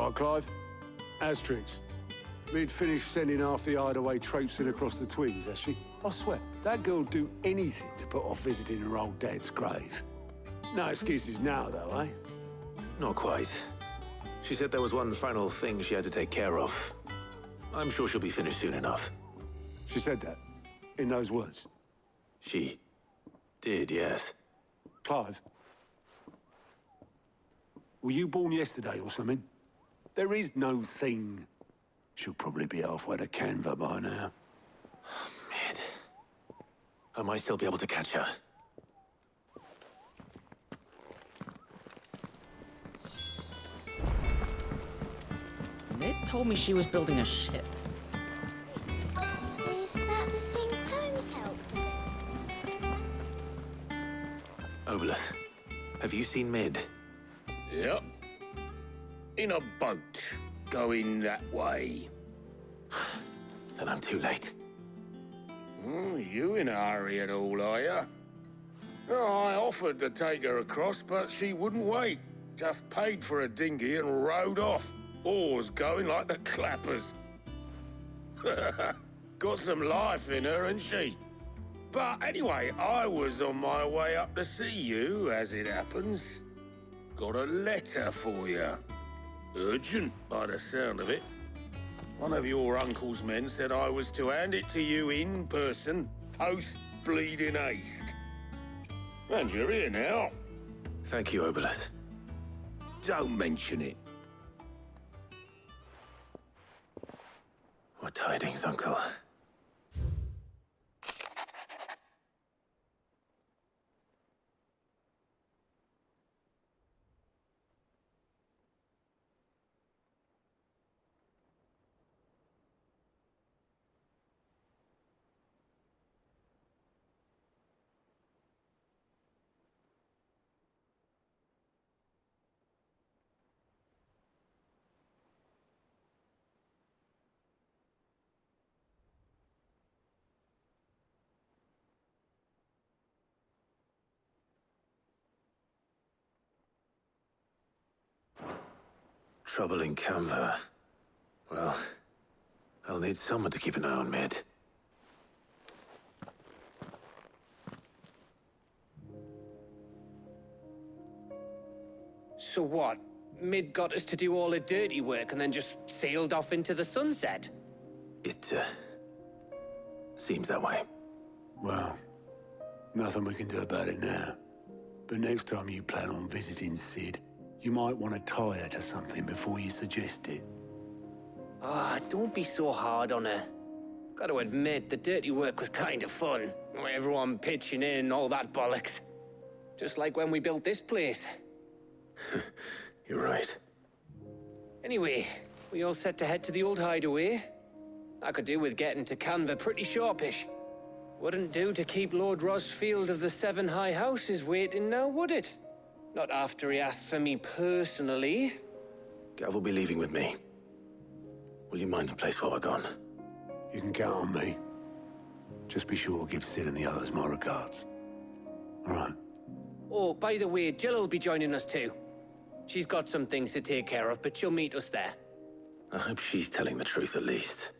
All right, Clive. Asterix. We'd finished sending half the hideaway traipsing across the twins, has she? I swear, that girl'd do anything to put off visiting her old dad's grave. No excuses now, though, eh? Not quite. She said there was one final thing she had to take care of. I'm sure she'll be finished soon enough. She said that? In those words? She did, yes. Clive? Were you born yesterday or something? There is no thing. She'll probably be halfway to Canva by now. Mid. I might still be able to catch her. Mid told me she was building a ship. Is that the thing Tomes helped with? Obelith, have you seen Mid? Yep. In a boat, going that way. Then I'm too late. You in a hurry at all, are you? Oh, I offered to take her across, but she wouldn't wait. Just paid for a dinghy and rowed off. Oars going like the clappers. Got some life in her, ain't she? But anyway, I was on my way up to see you, as it happens. Got a letter for you. Urgent, by the sound of it. One of your uncle's men said I was to hand it to you in person, post-bleeding haste. And you're here now. Thank you, Obelith. Don't mention it. What tidings, Uncle? Trouble in Canva. Well, I'll need someone to keep an eye on Mid. So what? Mid got us to do all the dirty work and then just sailed off into the sunset? It, seems that way. Well, nothing we can do about it now. But next time you plan on visiting Sid, you might want to tie her to something before you suggest it. Ah, don't be so hard on her. Got to admit, the dirty work was kind of fun. Everyone pitching in and all that bollocks. Just like when we built this place. You're right. Anyway, we all set to head to the old hideaway. I could do with getting to Canva pretty sharpish. Wouldn't do to keep Lord Rosfield of the Seven High Houses waiting now, would it? Not after he asked for me personally. Gav will be leaving with me. Will you mind the place while we're gone? You can count on me. Just be sure to give Sid and the others my regards. All right. Oh, by the way, Jill will be joining us too. She's got some things to take care of, but she'll meet us there. I hope she's telling the truth at least.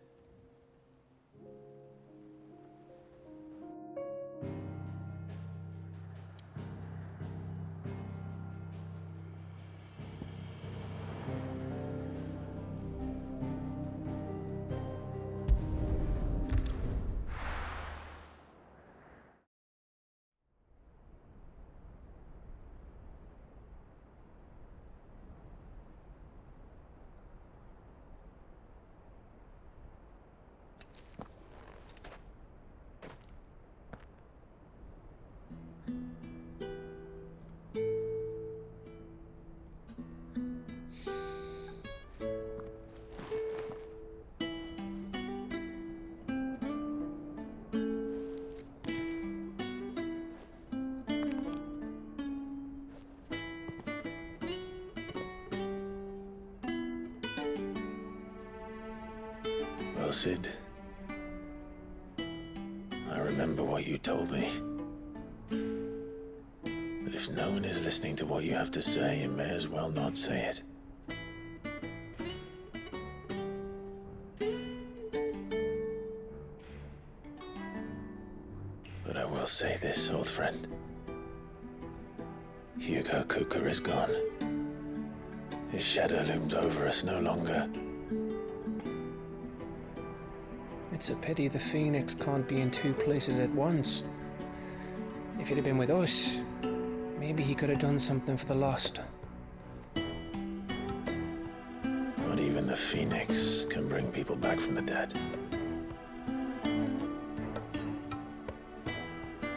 Well, Sid, I remember what you told me. But if no one is listening to what you have to say, you may as well not say it. will say this, old friend. Hugo Kuka is gone. His shadow looms over us no longer. It's a pity the Phoenix can't be in two places at once. If he'd have been with us, maybe he could have done something for the lost. Not even the Phoenix can bring people back from the dead.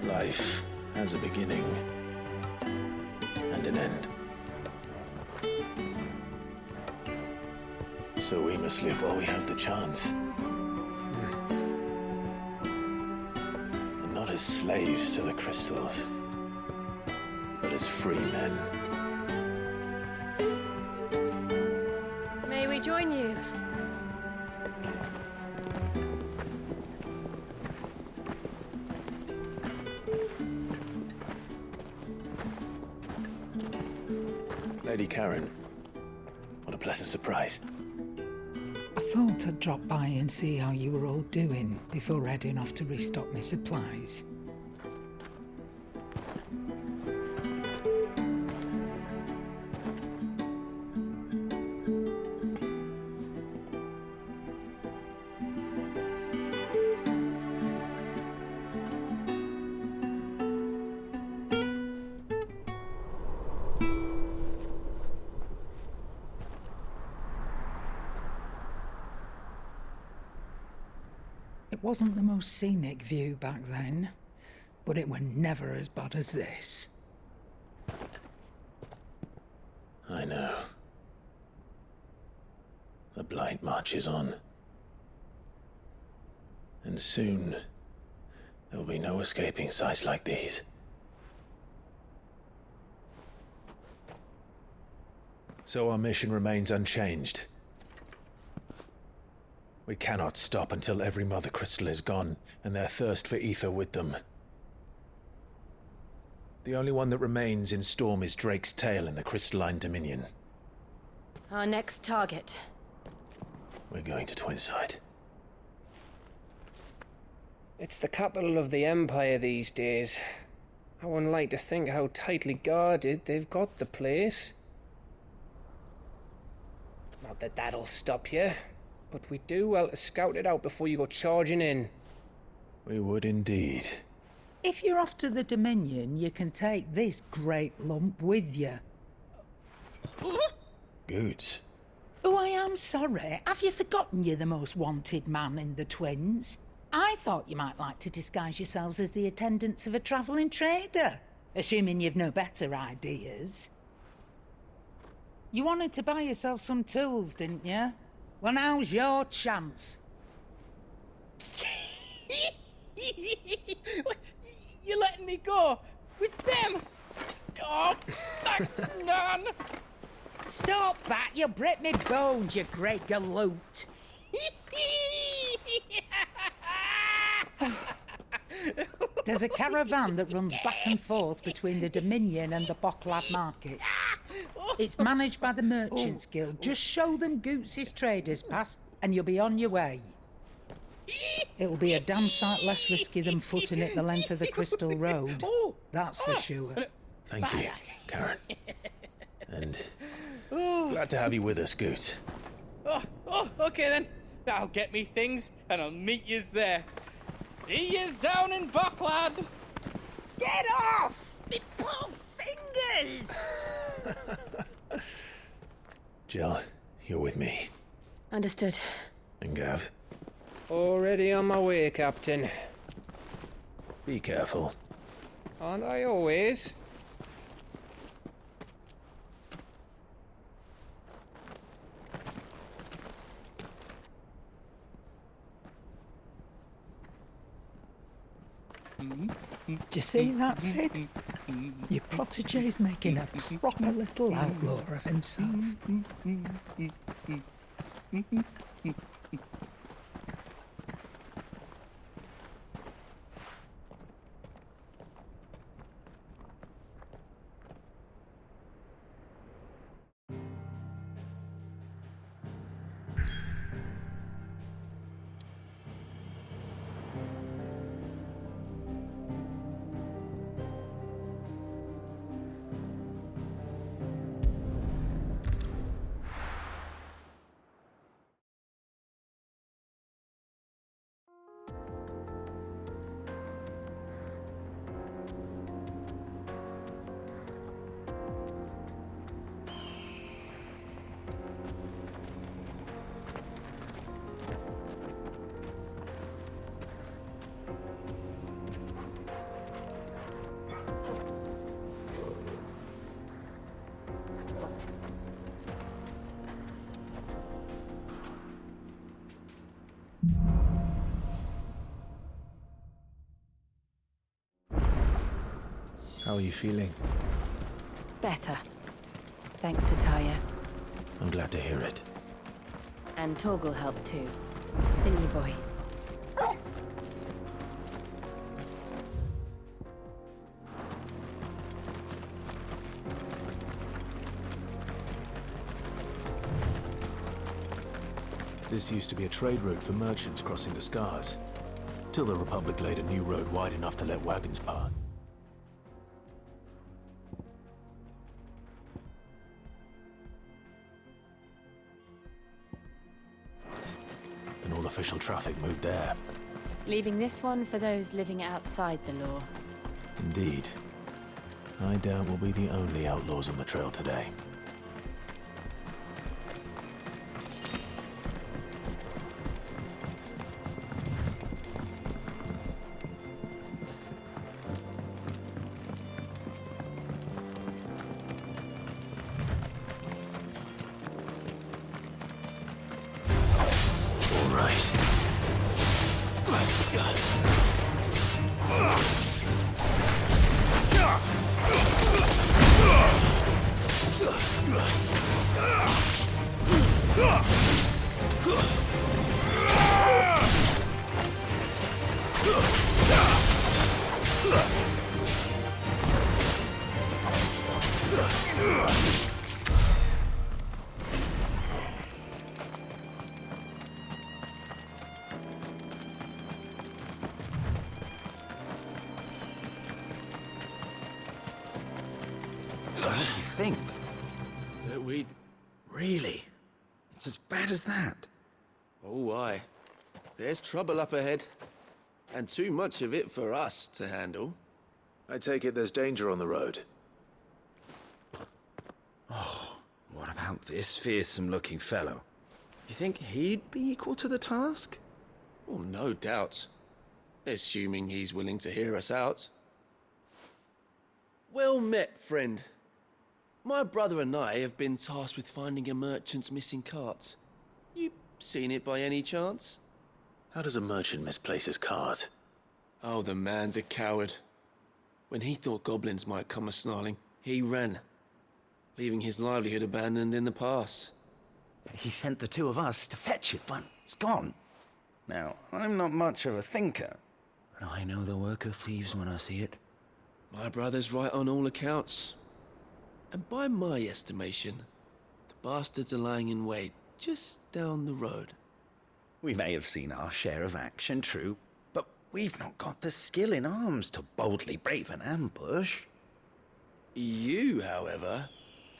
Life has a beginning and an end. So we must live while we have the chance. And not as slaves to the crystals, but as free men. May we join you? Lady Karen, what a pleasant surprise. I thought I'd drop by and see how you were all doing before heading off to restock my supplies. It wasn't the most scenic view back then, but it were never as bad as this. I know. The blight marches on. And soon, there will be no escaping sights like these. So our mission remains unchanged. We cannot stop until every Mother Crystal is gone, and their thirst for ether with them. The only one that remains in Storm is Drake's tail in the Crystalline Dominion. Our next target. We're going to Twinside. It's the capital of the Empire these days. I wouldn't like to think how tightly guarded they've got the place. Not that that'll stop you, but we do well to scout it out before you go charging in. We would indeed. If you're off to the Dominion, you can take this great lump with you. Goods. Oh, I am sorry. Have you forgotten you're the most wanted man in the Twins? I thought you might like to disguise yourselves as the attendants of a travelling trader, assuming you've no better ideas. You wanted to buy yourself some tools, didn't you? Well, now's your chance. You're letting me go with them? Oh, thanks, Nan. Stop that! You'll break me bones, you great galoot. There's a caravan that runs back and forth between the Dominion and the Bocklad markets. It's managed by the Merchants Guild. Just show them Goots' traders pass and you'll be on your way. It'll be a damn sight less risky than footing it the length of the Crystal Road. That's for sure. Thank you, Karen. And glad to have you with us, Goots. Okay then. I'll get me things and I'll meet yous there. See yous down in Bocklad. Get off! Me poor fingers! Jill, you're with me. Understood. And Gav, Already on my way, Captain. be careful. Aren't I always? Do you see that, Sid? Your protege's making a proper little outlaw of himself. How are you feeling? Better. Thanks to Taya. I'm glad to hear it. And Torgal helped too. Thingy boy. This used to be a trade route for merchants crossing the Scars, till the Republic laid a new road wide enough to let wagons pass. And all official traffic moved there. Leaving this one for those living outside the law. Indeed. I doubt we'll be the only outlaws on the trail today. What do you think? That we'd... Really? It's as bad as that? Oh, aye. There's trouble up ahead. And too much of it for us to handle. I take it there's danger on the road. Oh, what about this fearsome-looking fellow? You think he'd be equal to the task? Well, no doubt. Assuming he's willing to hear us out. Well met, friend. My brother and I have been tasked with finding a merchant's missing cart. You seen it by any chance? How does a merchant misplace his cart? Oh, the man's a coward. When he thought goblins might come a-snarling, he ran, leaving his livelihood abandoned in the pass. He sent the two of us to fetch it, but it's gone. Now, I'm not much of a thinker, but I know the work of thieves when I see it. My brother's right on all accounts. And by my estimation, the bastards are lying in wait just down the road. We may have seen our share of action, true, but we've not got the skill in arms to boldly brave an ambush. You, however,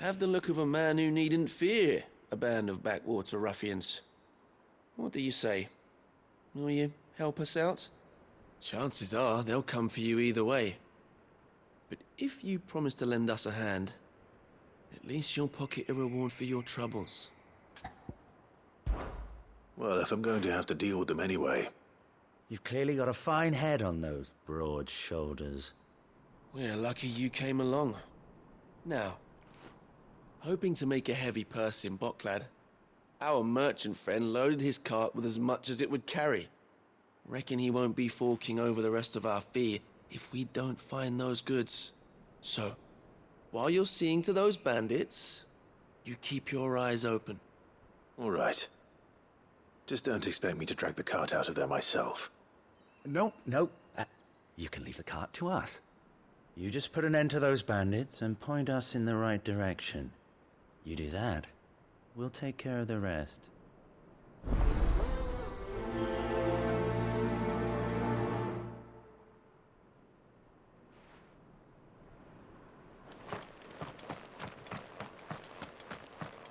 have the look of a man who needn't fear a band of backwater ruffians. What do you say? Will you help us out? Chances are they'll come for you either way. But if you promise to lend us a hand, at least you'll pocket a reward for your troubles. Well, if I'm going to have to deal with them anyway. You've clearly got a fine head on those broad shoulders. We're lucky you came along. Now, hoping to make a heavy purse in Boklad, our merchant friend loaded his cart with as much as it would carry. Reckon he won't be forking over the rest of our fee if we don't find those goods. So, while you're seeing to those bandits, you keep your eyes open. All right. Just don't expect me to drag the cart out of there myself. No. You can leave the cart to us. You just put an end to those bandits and point us in the right direction. You do that, we'll take care of the rest.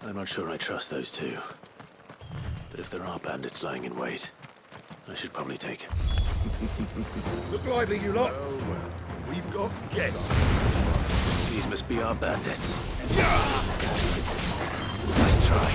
I'm not sure I trust those two. But if there are bandits lying in wait, I should probably take it. Look lively, you lot. Oh, well. We've got guests. These must be our bandits. Nice try.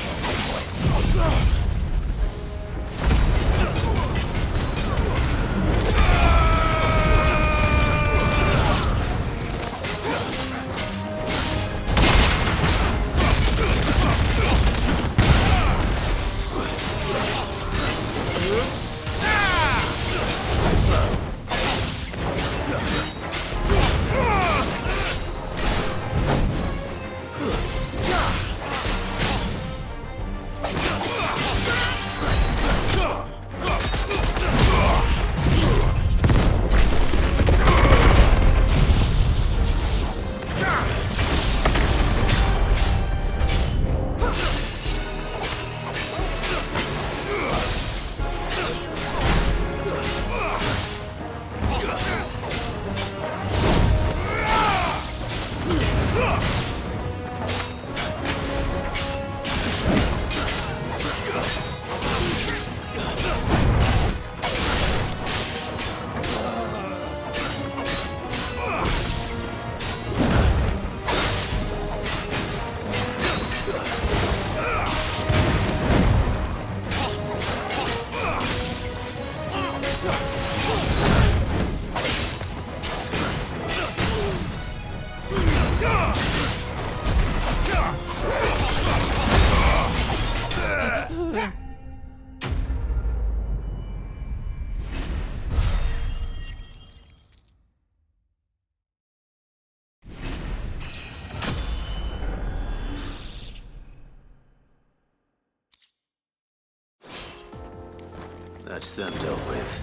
That's them dealt with.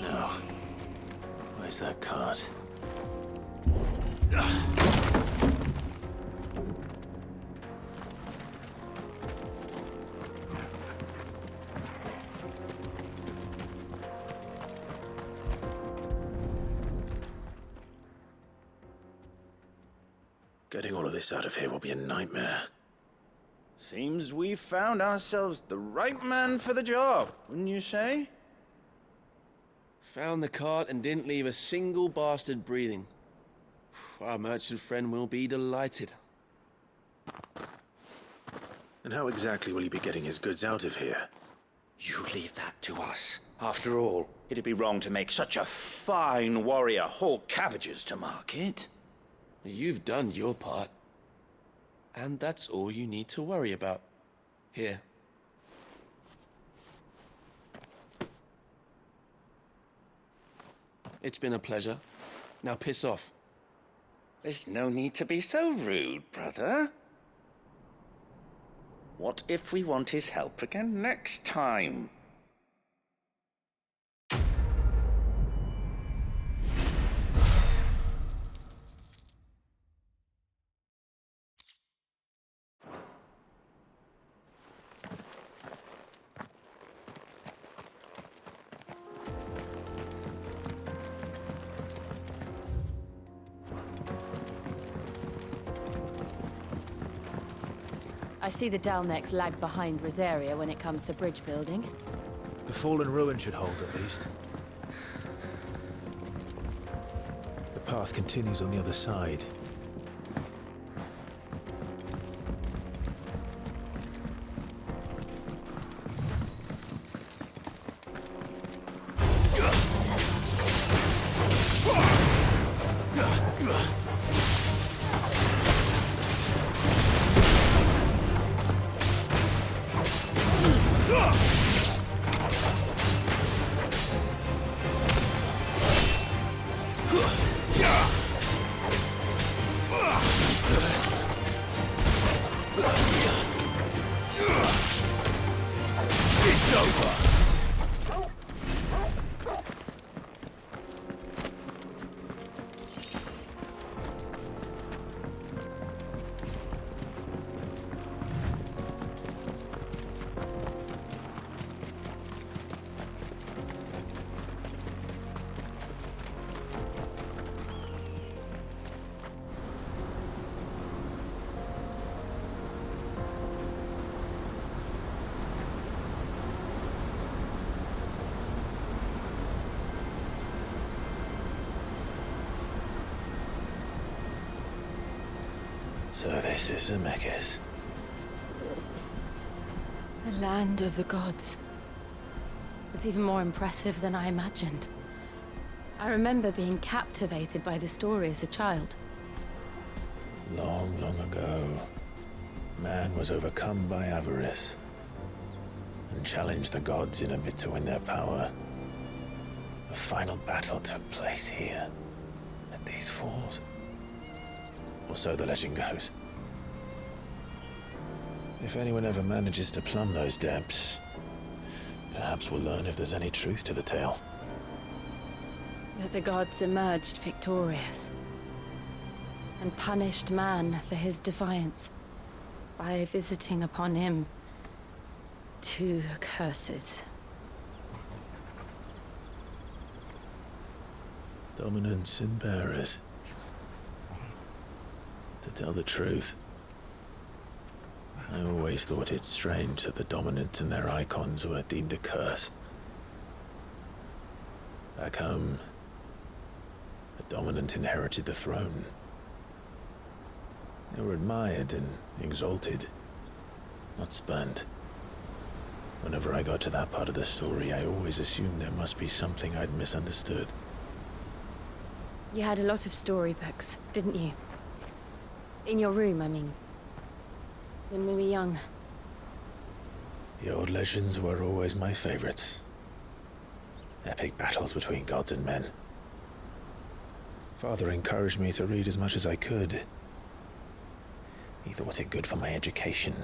Now, where's that cart? Getting all of this out of here will be a nightmare. Seems we've found ourselves the right man for the job, wouldn't you say? Found the cart and didn't leave a single bastard breathing. Our merchant friend will be delighted. And how exactly will he be getting his goods out of here? You leave that to us. After all, it'd be wrong to make such a fine warrior haul cabbages to market. You've done your part. And that's all you need to worry about. Here. It's been a pleasure. Now piss off. There's no need to be so rude, brother. What if we want his help again next time? I see the Dalnecs lag behind Rosaria when it comes to bridge building. The fallen ruin should hold, at least. The path continues on the other side. It's over! So this is Zemeckis. The land of the gods. It's even more impressive than I imagined. I remember being captivated by the story as a child. Long, long ago, man was overcome by avarice and challenged the gods in a bid to win their power. The final battle took place here, at these falls. Or so the legend goes. If anyone ever manages to plumb those depths, perhaps we'll learn if there's any truth to the tale. That the gods emerged victorious and punished man for his defiance by visiting upon him 2 curses. Dominance and bearers. To tell the truth, I always thought it strange that the dominant and their icons were deemed a curse. Back home, the dominant inherited the throne. They were admired and exalted, not spurned. Whenever I got to that part of the story, I always assumed there must be something I'd misunderstood. You had a lot of storybooks, didn't you? In your room, I mean. When we were young. The old legends were always my favorites. Epic battles between gods and men. Father encouraged me to read as much as I could. He thought it good for my education.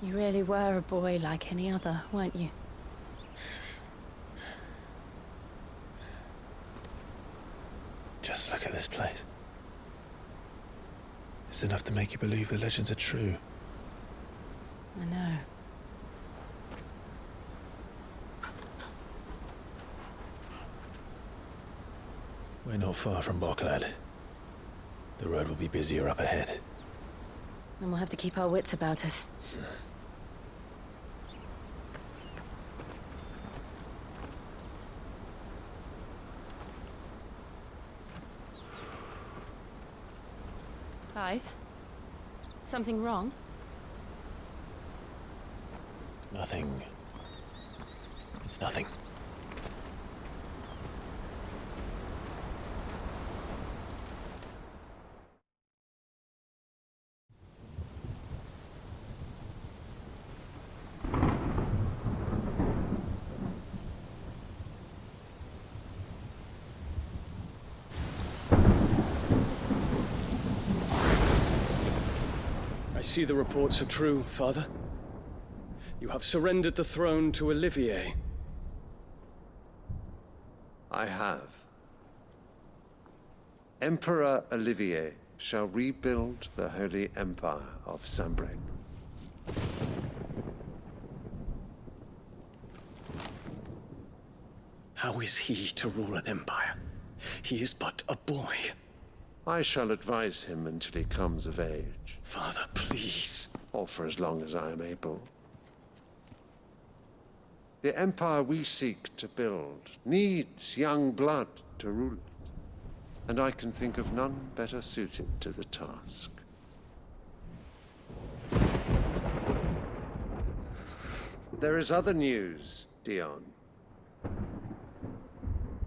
You really were a boy like any other, weren't you? Just look at this place. It's enough to make you believe the legends are true. I know. We're not far from Boklad. The road will be busier up ahead. And we'll have to keep our wits about us. Clive? Something wrong? Nothing. It's nothing. I see the reports are true, Father. You have surrendered the throne to Olivier. I have. Emperor Olivier shall rebuild the Holy Empire of Sanbreque. How is he to rule an empire? He is but a boy. I shall advise him until he comes of age. Father, please. Or for as long as I am able. The empire we seek to build needs young blood to rule it, and I can think of none better suited to the task. There is other news, Dion.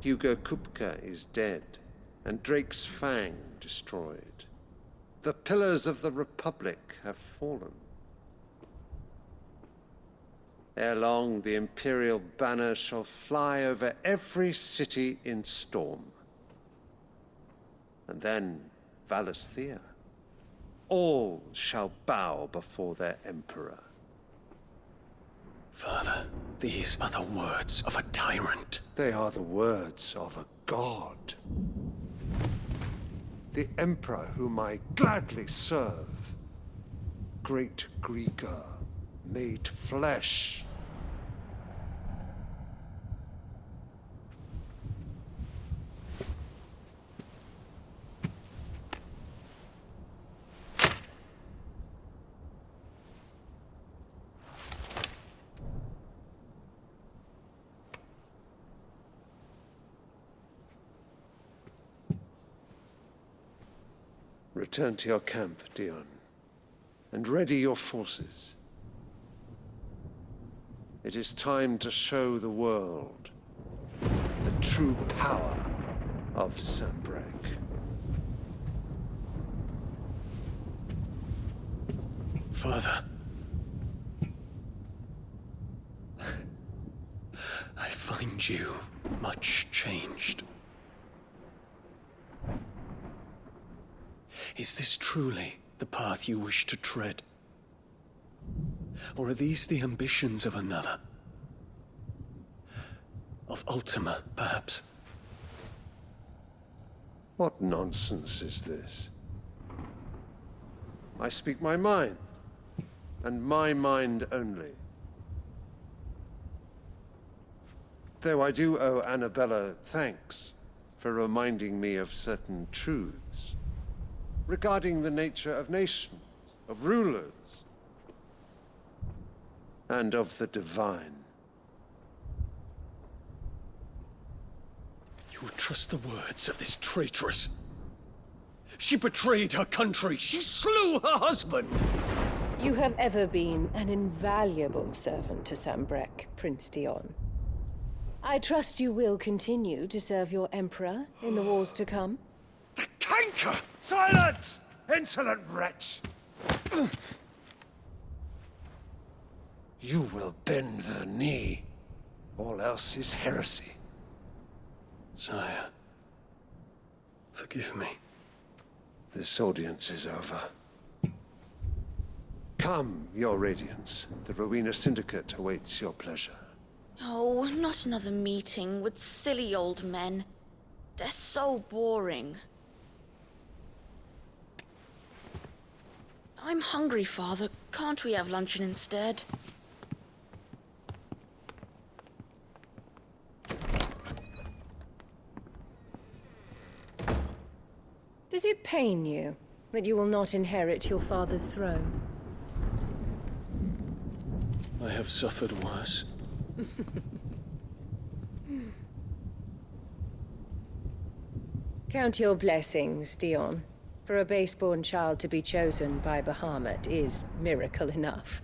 Hugo Kupka is dead, and Drake's Fang destroyed. The pillars of the Republic have fallen. Ere long, the Imperial banner shall fly over every city in Storm. And then Valisthea. All shall bow before their Emperor. Father, these are the words of a tyrant. They are the words of a god. The Emperor whom I gladly serve. Great Greeker, made flesh. Return to your camp, Dion, and ready your forces. It is time to show the world the true power of Sanbreque. Father. I find you much changed. Is this truly the path you wish to tread? Or are these the ambitions of another? Of Ultima, perhaps? What nonsense is this? I speak my mind, and my mind only. Though I do owe Annabella thanks for reminding me of certain truths regarding the nature of nations, of rulers, and of the divine. You would trust the words of this traitress? She betrayed her country. She slew her husband. You have ever been an invaluable servant to Sanbreque, Prince Dion. I trust you will continue to serve your Emperor in the wars to come. The canker! Silence! Insolent wretch! You will bend the knee. All else is heresy. Sire, forgive me. This audience is over. Come, your radiance. The Rowena Syndicate awaits your pleasure. Oh, not another meeting with silly old men. They're so boring. I'm hungry, Father. Can't we have luncheon instead? Does it pain you that you will not inherit your father's throne? I have suffered worse. Count your blessings, Dion. For a base-born child to be chosen by Bahamut is miracle enough.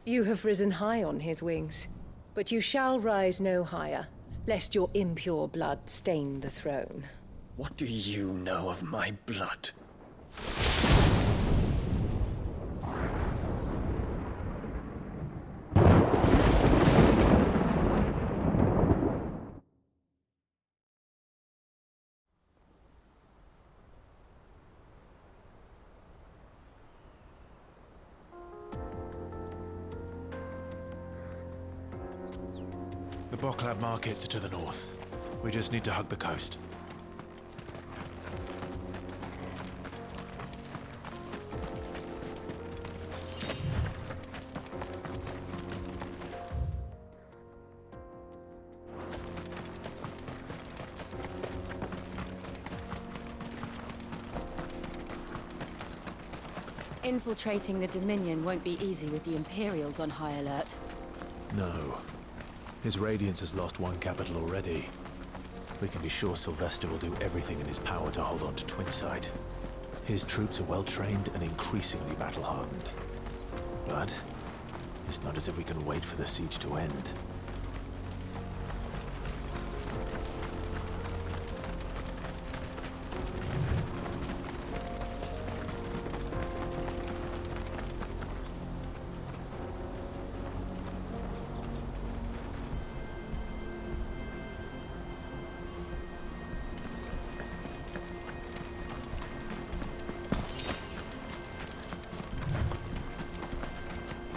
You have risen high on his wings, but you shall rise no higher, lest your impure blood stain the throne. What do you know of my blood? The Boklab markets are to the north. We just need to hug the coast. Infiltrating the Dominion won't be easy with the Imperials on high alert. No. His Radiance has lost one capital already. We can be sure Sylvester will do everything in his power to hold on to Twinside. His troops are well-trained and increasingly battle-hardened. But it's not as if we can wait for the siege to end.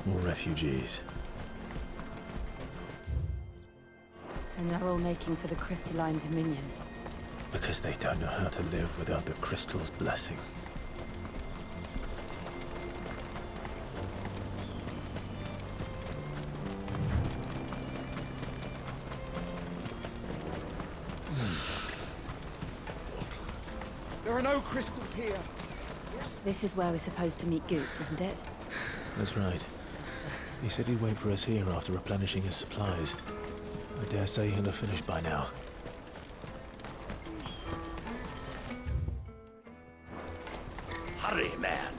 More refugees. And they're all making for the Crystalline Dominion. Because they don't know how to live without the Crystal's blessing. There are no crystals here. This is where we're supposed to meet Goots, isn't it? That's right. He said he'd wait for us here after replenishing his supplies. I dare say he'll have finished by now. Hurry, man.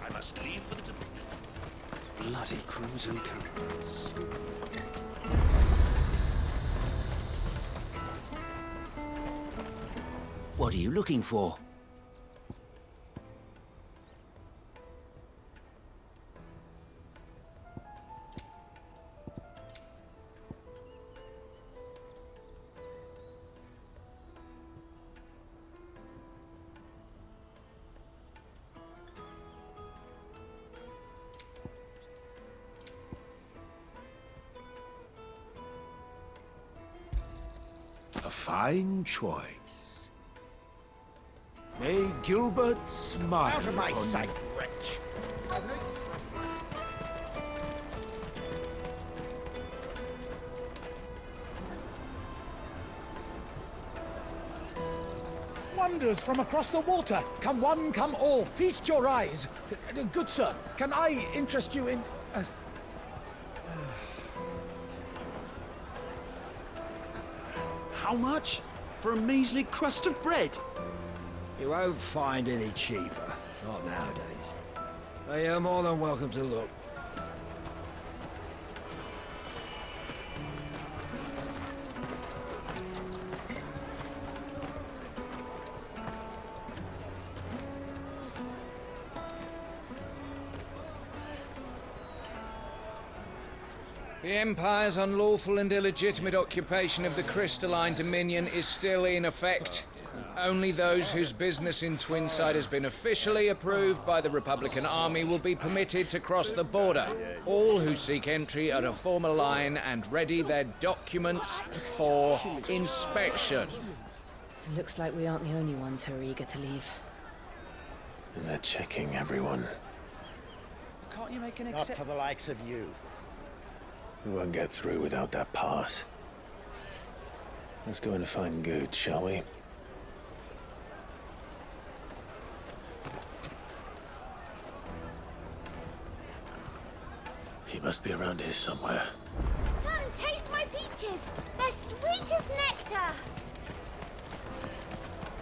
I must leave for the Dominion. Bloody crimson caravans. What are you looking for? Fine choice. May Gilbert smile. Out of my on sight, you. wretch! Wonders from across the water. Come one, come all. Feast your eyes. Good sir, can I interest you in... How much? For a measly crust of bread? You won't find any cheaper. Not nowadays. But you're more than welcome to look. The Empire's unlawful and illegitimate occupation of the Crystalline Dominion is still in effect. Only those whose business in Twinside has been officially approved by the Republican Army will be permitted to cross the border. All who seek entry are to form a line and ready their documents for inspection. It looks like we aren't the only ones who are eager to leave. And they're checking everyone. Can't you make an Not for the likes of you. We won't get through without that pass. Let's go in and find Good, shall we? He must be around here somewhere. Come, taste my peaches. They're sweet as nectar.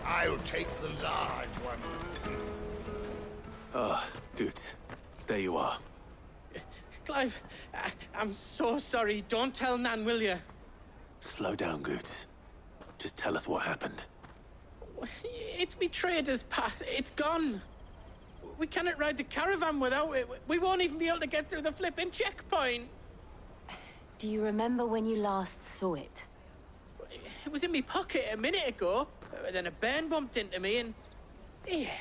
I'll take the large one. Ah, Good. There you are. Clive, I'm so sorry. Don't tell Nan, will you? Slow down, Good. Just tell us what happened. It's me trader's pass. It's gone. We cannot ride the caravan without it. We won't even be able to get through the flipping checkpoint. Do you remember when you last saw it? It was in my pocket a minute ago. Then a bairn bumped into me and... Yeah.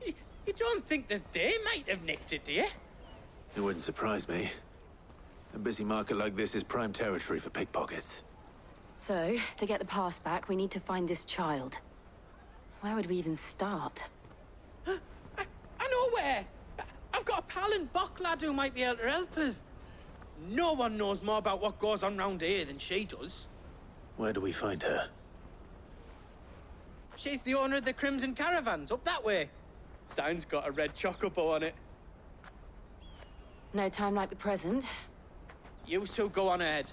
You don't think that they might have nicked it, do you? It wouldn't surprise me. A busy market like this is prime territory for pickpockets. So, to get the pass back, we need to find this child. Where would we even start? I know where! I've got a pal in Bock lad who might be able to help us. No one knows more about what goes on round here than she does. Where do we find her? She's the owner of the Crimson Caravans, up that way. Sign's got a red chocobo on it. No time like the present. You two go on ahead.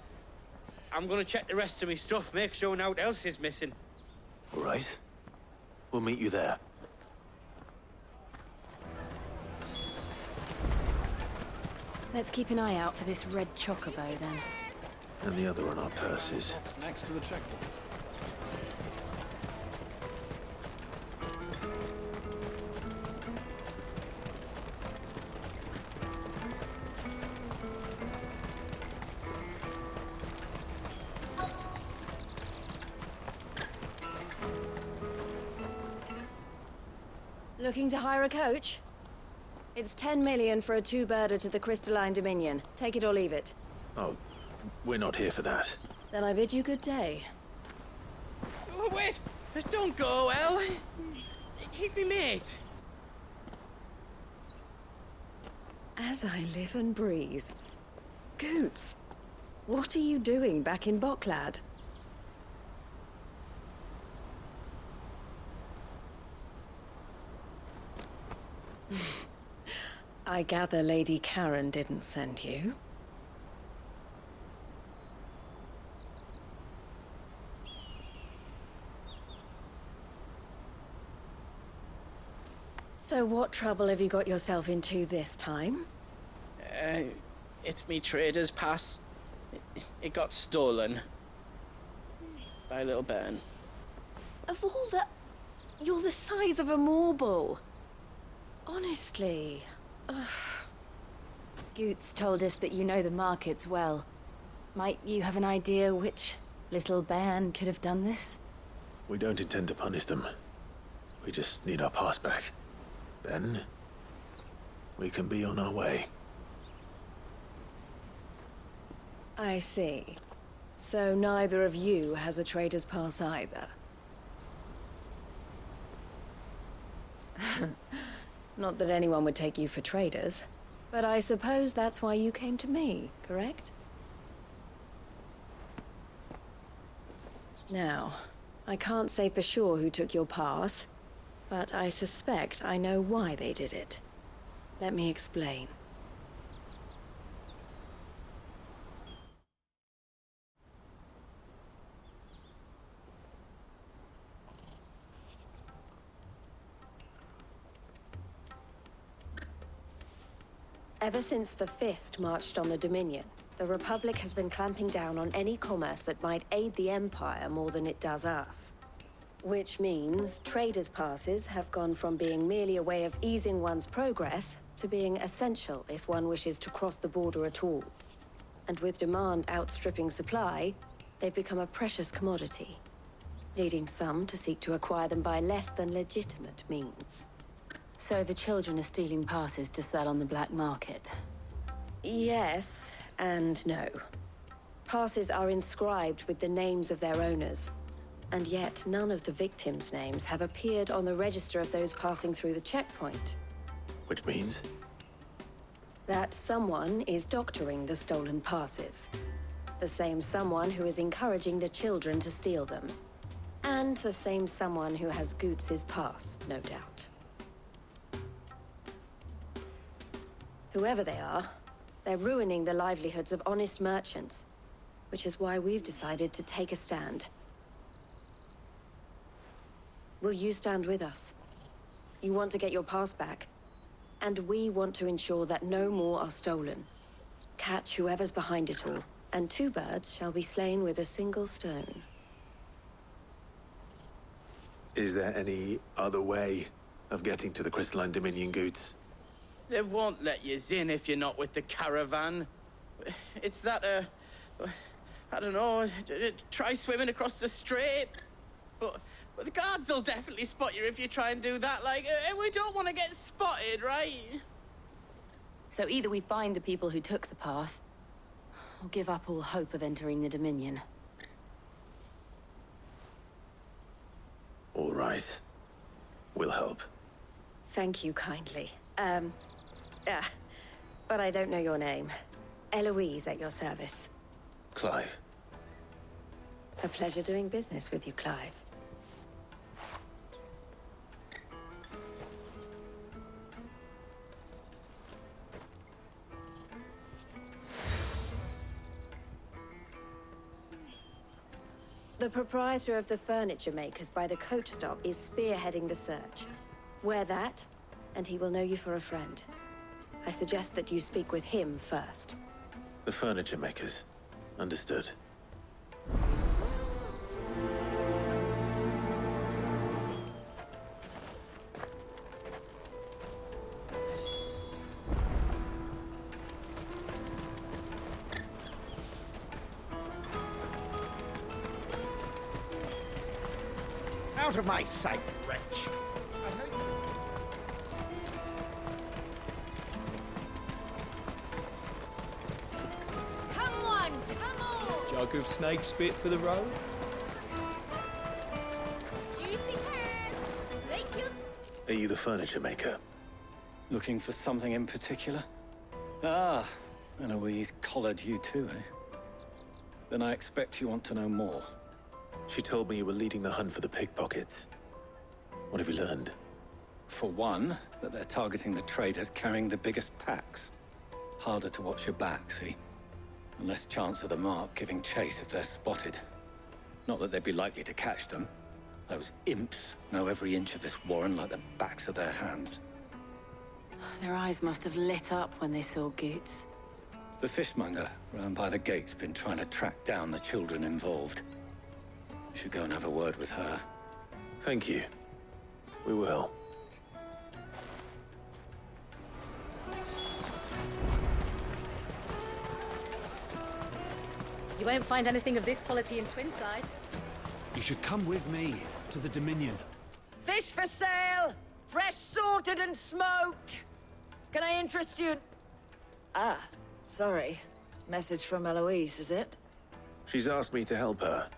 I'm gonna check the rest of my stuff, make sure naught else is missing. All right. We'll meet you there. Let's keep an eye out for this red chocobo, then. And the other on our purses. Next to the checkpoint. Looking to hire a coach? It's 10 million for a two-birder to the Crystalline Dominion. Take it or leave it. Oh, we're not here for that. Then I bid you good day. Oh, wait! Don't go, El. He's me mate. As I live and breathe. Goots, what are you doing back in Bocklad? I gather Lady Karen didn't send you. So what trouble have you got yourself into this time? It's me trader's pass. It got stolen. By a little bairn. Of all the... You're the size of a marble. Honestly. Ugh. Goots told us that you know the markets well. Might you have an idea which little bairn could have done this? We don't intend to punish them. We just need our pass back. Then, we can be on our way. I see. So neither of you has a trader's pass either. Not that anyone would take you for traders, but I suppose that's why you came to me, correct? Now, I can't say for sure who took your pass, but I suspect I know why they did it. Let me explain. Ever since the Fist marched on the Dominion, the Republic has been clamping down on any commerce that might aid the Empire more than it does us. Which means traders' passes have gone from being merely a way of easing one's progress to being essential if one wishes to cross the border at all. And with demand outstripping supply, they've become a precious commodity. leading some to seek to acquire them by less than legitimate means. So the children are stealing passes to sell on the black market? Yes and no. Passes are inscribed with the names of their owners, and yet none of the victims' names have appeared on the register of those passing through the checkpoint. Which means? That someone is doctoring the stolen passes. The same someone who is encouraging the children to steal them. And the same someone who has Goots's pass, no doubt. Whoever they are, they're ruining the livelihoods of honest merchants, which is why we've decided to take a stand. Will you stand with us? You want to get your pass back, and we want to ensure that no more are stolen. Catch whoever's behind it all, and 2 birds shall be slain with a single stone. Is there any other way of getting to the Crystalline Dominion Goots? They won't let you in if you're not with the caravan. It's that, I don't know, try swimming across the strait. But the guards will definitely spot you if you try and do that. Like, we don't want to get spotted, right? So either we find the people who took the pass, or give up all hope of entering the Dominion. All right. We'll help. Thank you kindly. But I don't know your name. Eloise at your service. Clive. A pleasure doing business with you, Clive. The proprietor of the furniture makers by the coach stop is spearheading the search. Wear that, and he will know you for a friend. I suggest that you speak with him first. The furniture makers. Understood. Out of my sight, wretch! Come on, come on! Jug of snake spit for the road? Juicy pears! Snake you... Are you the furniture maker? Looking for something in particular? Ah, Eloise collared you too, eh? Then I expect you want to know more. She told me you were leading the hunt for the pickpockets. What have you learned? For one, that they're targeting the traders carrying the biggest packs. Harder to watch your back, see? And less chance of the mark giving chase if they're spotted. Not that they'd be likely to catch them. Those imps know every inch of this warren like the backs of their hands. Their eyes must have lit up when they saw Goots. The fishmonger round by the gate's been trying to track down the children involved. You should go and have a word with her. Thank you. We will. You won't find anything of this quality in Twinside. You should come with me to the Dominion. Fish for sale! Fresh sorted and smoked! Can I interest you in... Ah, sorry. Message from Eloise, is it? She's asked me to help her.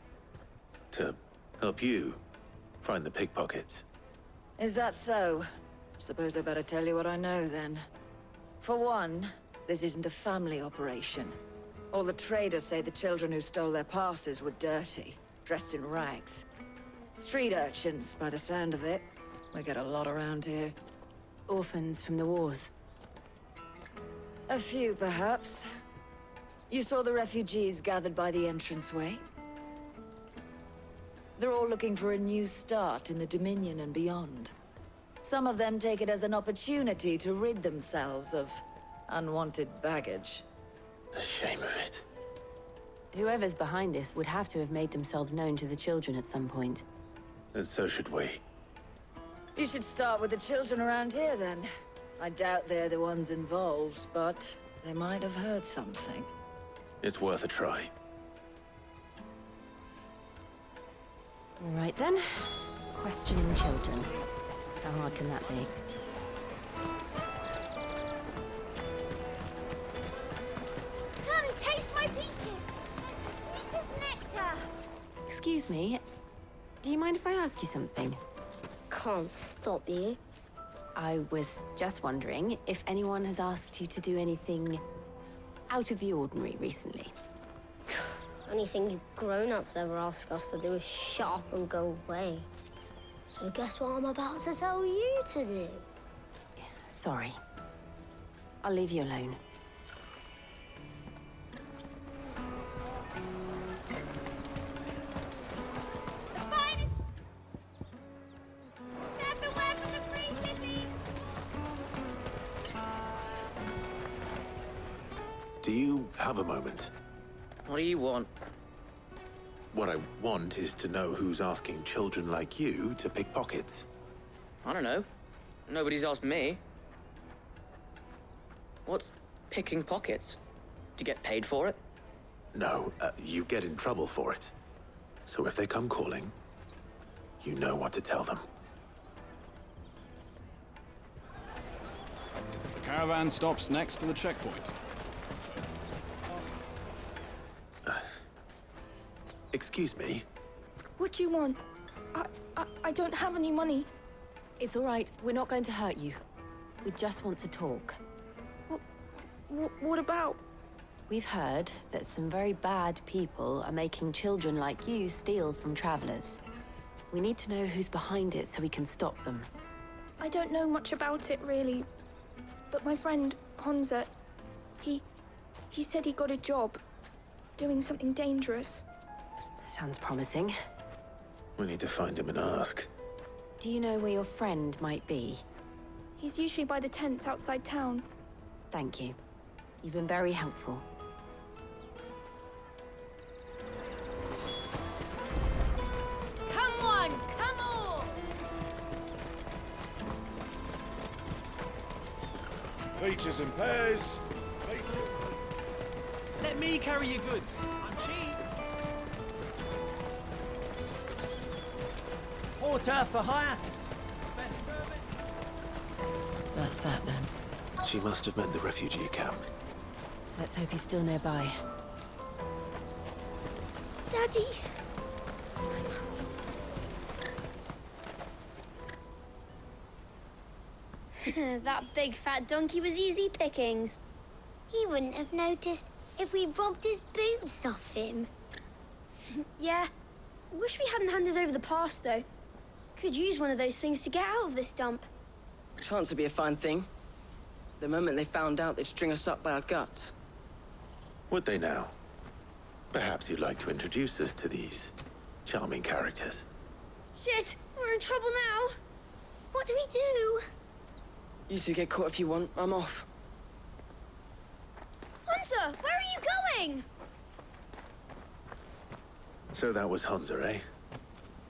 To help you find the pickpockets. Is that so? Suppose I better tell you what I know, then. For one, this isn't a family operation. All the traders say the children who stole their passes were dirty, dressed in rags. Street urchins, by the sound of it. We get a lot around here. Orphans from the wars. A few, perhaps. You saw the refugees gathered by the entranceway? They're all looking for a new start in the Dominion and beyond. Some of them take it as an opportunity to rid themselves of unwanted baggage. The shame of it. Whoever's behind this would have to have made themselves known to the children at some point. And so should we. You should start with the children around here, then. I doubt they're the ones involved, but they might have heard something. It's worth a try. All right then. Questioning children. How hard can that be? Come, taste my peaches. They're sweet as nectar. Excuse me. Do you mind if I ask you something? Can't stop you. I was just wondering if anyone has asked you to do anything out of the ordinary recently. Anything you grown-ups ever ask us to do is shut up and go away. So guess what I'm about to tell you to do? Sorry. I'll leave you alone. The finest everywhere from the free city. Do you have a moment? What do you want? What I want is to know who's asking children like you to pick pockets. I don't know. Nobody's asked me. What's picking pockets? Do you get paid for it? No, you get in trouble for it. So if they come calling, you know what to tell them. The caravan stops next to the checkpoint. Excuse me? What do you want? I don't have any money. It's all right. We're not going to hurt you. We just want to talk. What about? We've heard that some very bad people are making children like you steal from travelers. We need to know who's behind it so we can stop them. I don't know much about it, really. But my friend, Honza, he said he got a job doing something dangerous. Sounds promising. We need to find him and ask. Do you know where your friend might be? He's usually by the tents outside town. Thank you. You've been very helpful. Come on, come on. Peaches and pears. Let me carry your goods. I'm cheap. Porter for hire. Best service. That's that then. She must have meant the refugee camp. Let's hope he's still nearby. Daddy! That big fat donkey was easy pickings. He wouldn't have noticed if we'd robbed his boots off him. Yeah. Wish we hadn't handed over the pass, though. Could use one of those things to get out of this dump. Chance to be a fine thing. The moment they found out, they'd string us up by our guts. Would they now? Perhaps you'd like to introduce us to these charming characters. Shit! We're in trouble now! What do we do? You two get caught if you want. I'm off. Hunter, where are you going? So that was Hunter, eh?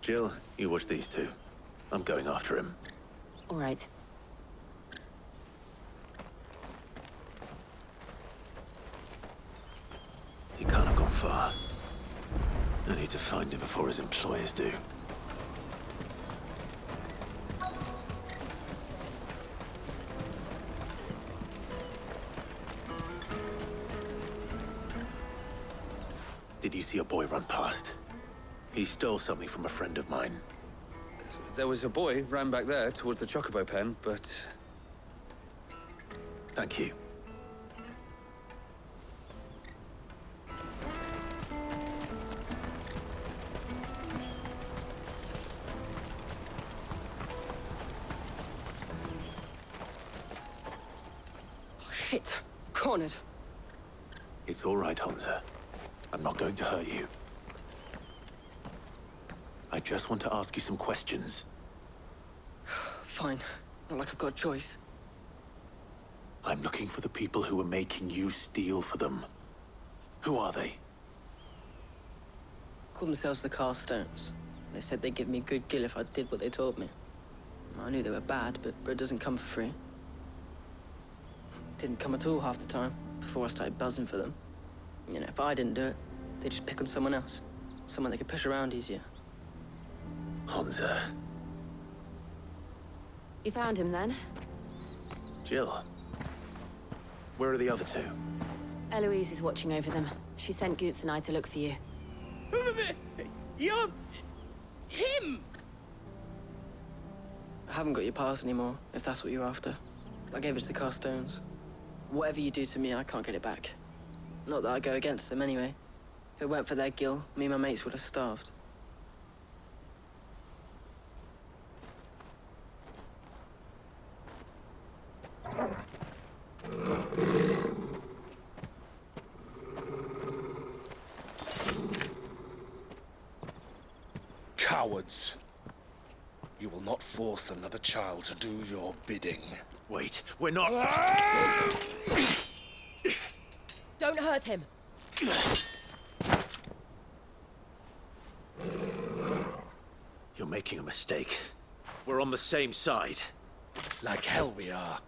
Jill, you watch these two. I'm going after him. All right. He can't have gone far. I need to find him before his employers do. Did you see a boy run past? He stole something from a friend of mine. There was a boy ran back there towards the chocobo pen, but... Thank you. Oh, shit. Cornered. It's all right, Hunter. I'm not going to hurt you. I just want to ask you some questions. Fine. Not like I've got a choice. I'm looking for the people who are making you steal for them. Who are they? Call themselves the Carstones. They said they'd give me good gill if I did what they told me. I knew they were bad, but bread doesn't come for free. Didn't come at all half the time, before I started buzzing for them. You know, if I didn't do it, they'd just pick on someone else. Someone they could push around easier. Honza. You found him then? Jill. Where are the other two? Eloise is watching over them. She sent Goots and I to look for you. You're... him! I haven't got your pass anymore, if that's what you're after. I gave it to the Carstones. Whatever you do to me, I can't get it back. Not that I go against them anyway. If it weren't for their gil, me and my mates would have starved. Cowards. You will not force another child to do your bidding. Wait, we're not... Don't hurt him! You're making a mistake. We're on the same side. Like hell we are.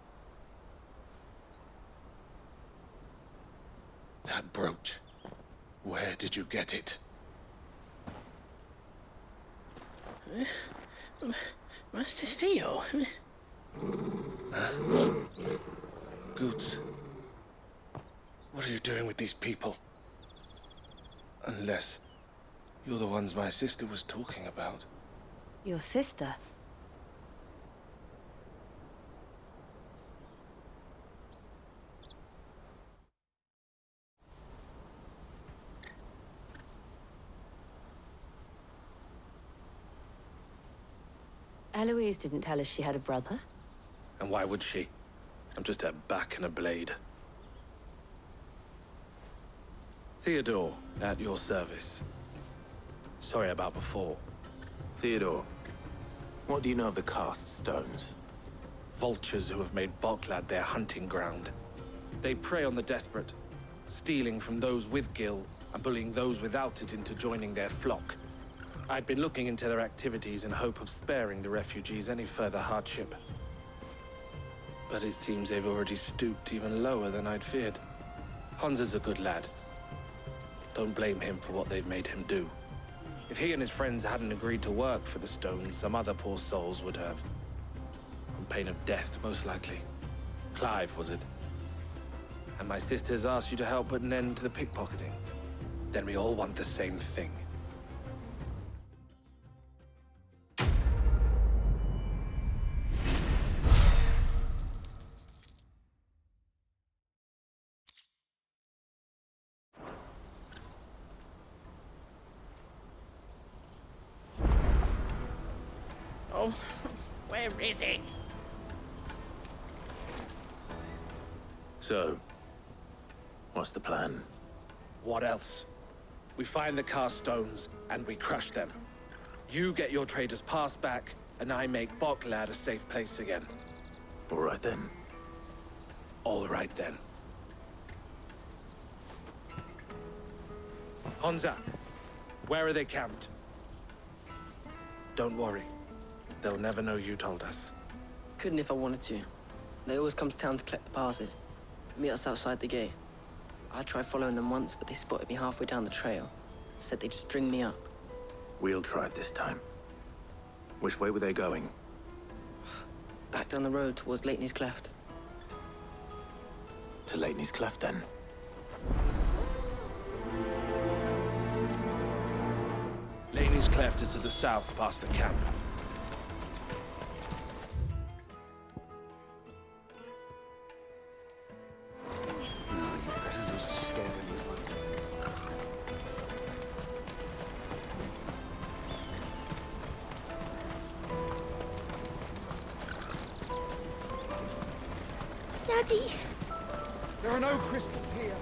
That brooch. Where did you get it? Master Theo? Goots. What are you doing with these people? Unless you're the ones my sister was talking about. Your sister? Eloise didn't tell us she had a brother. And why would she? I'm just her back and a blade. Theodore, at your service. Sorry about before. Theodore, what do you know of the cast stones? Vultures who have made Boklad their hunting ground. They prey on the desperate, stealing from those with gil and bullying those without it into joining their flock. I'd been looking into their activities in hope of sparing the refugees any further hardship. But it seems they've already stooped even lower than I'd feared. Honza's a good lad. Don't blame him for what they've made him do. If he and his friends hadn't agreed to work for the stones, some other poor souls would have. On pain of death, most likely. Clive, was it? And my sisters asked you to help put an end to the pickpocketing. Then we all want the same thing. Oh, where is it? So, what's the plan? What else? We find the cast stones, and we crush them. You get your trader's pass back, and I make Boklad a safe place again. All right then. All right then. Honza, where are they camped? Don't worry. They'll never know you told us. Couldn't if I wanted to. They always come to town to collect the passes. Meet us outside the gate. I tried following them once, but they spotted me halfway down the trail. Said they'd string me up. We'll try it this time. Which way were they going? Back down the road towards Lateney's Cleft. To Lateney's Cleft, then. Lateney's Cleft is to the south, past the camp. Daddy! There are no crystals here.